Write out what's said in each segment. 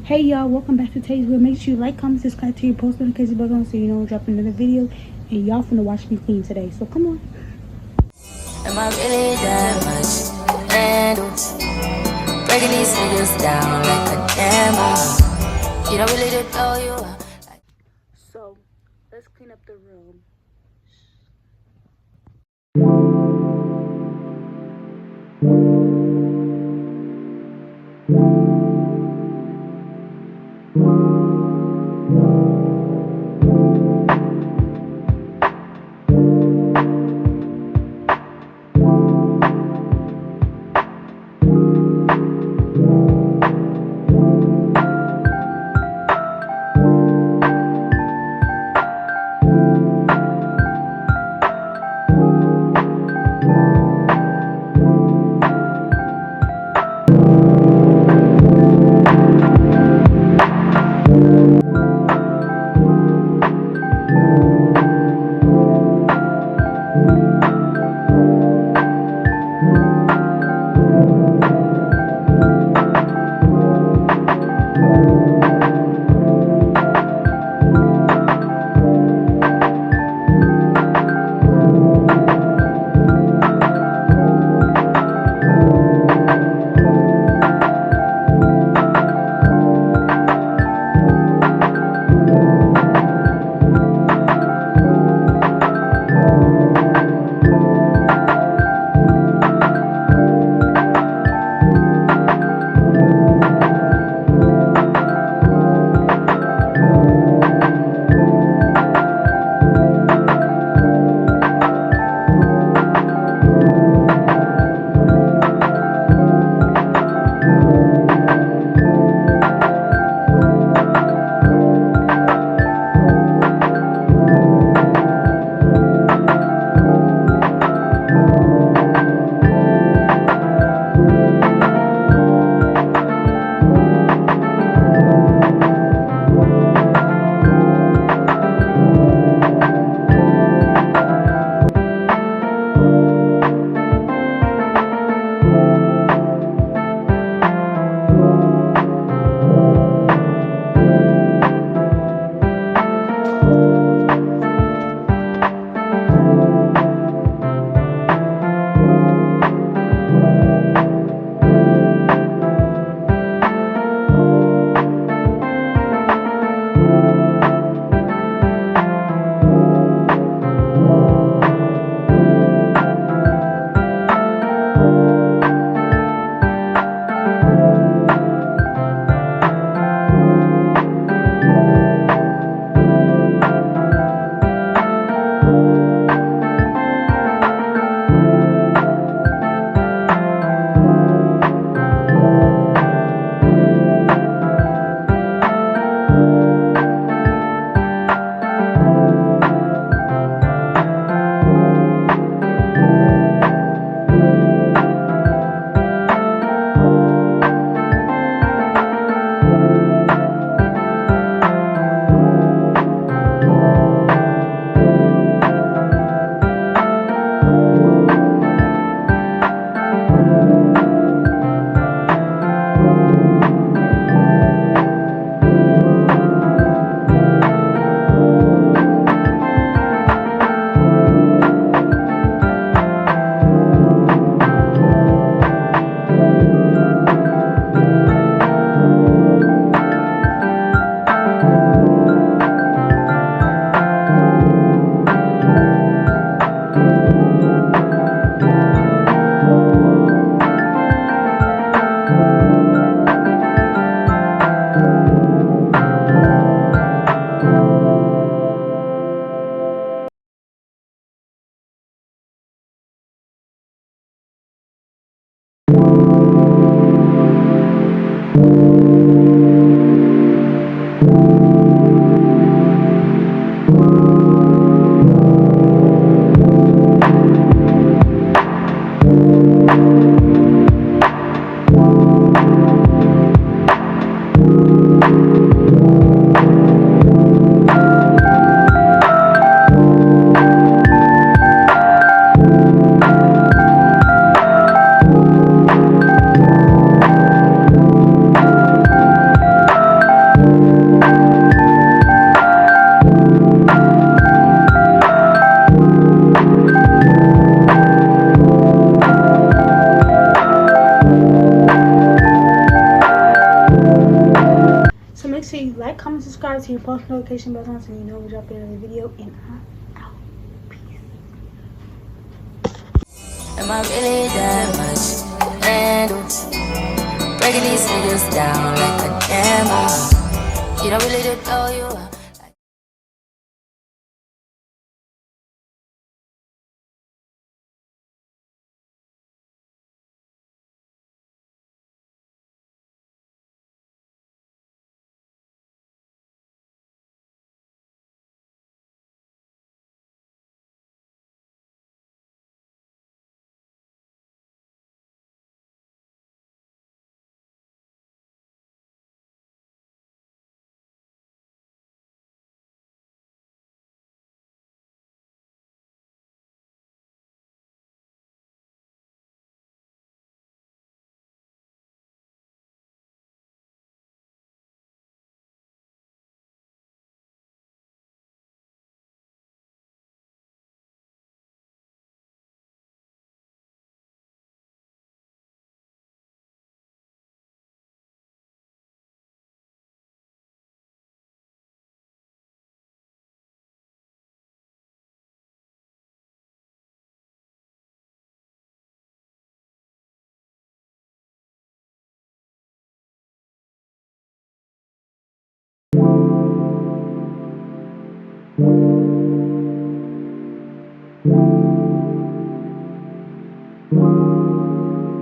Hey y'all, welcome back to Tay's World. Make sure you like, comment, subscribe to your post notification bell on so you know I'm dropping another video. And y'all finna watch me clean today. So come on. Am I really that much to handle? Breaking these niggas down like a camel. You don't really know you are. So let's clean up the room. sure you like, comment, subscribe to your post notification bell on so you know we're dropping another video. And I'm out. Peace. Am I really that much to handle? Breaking these niggas down like a camel. You don't really know you are.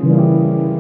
Wow.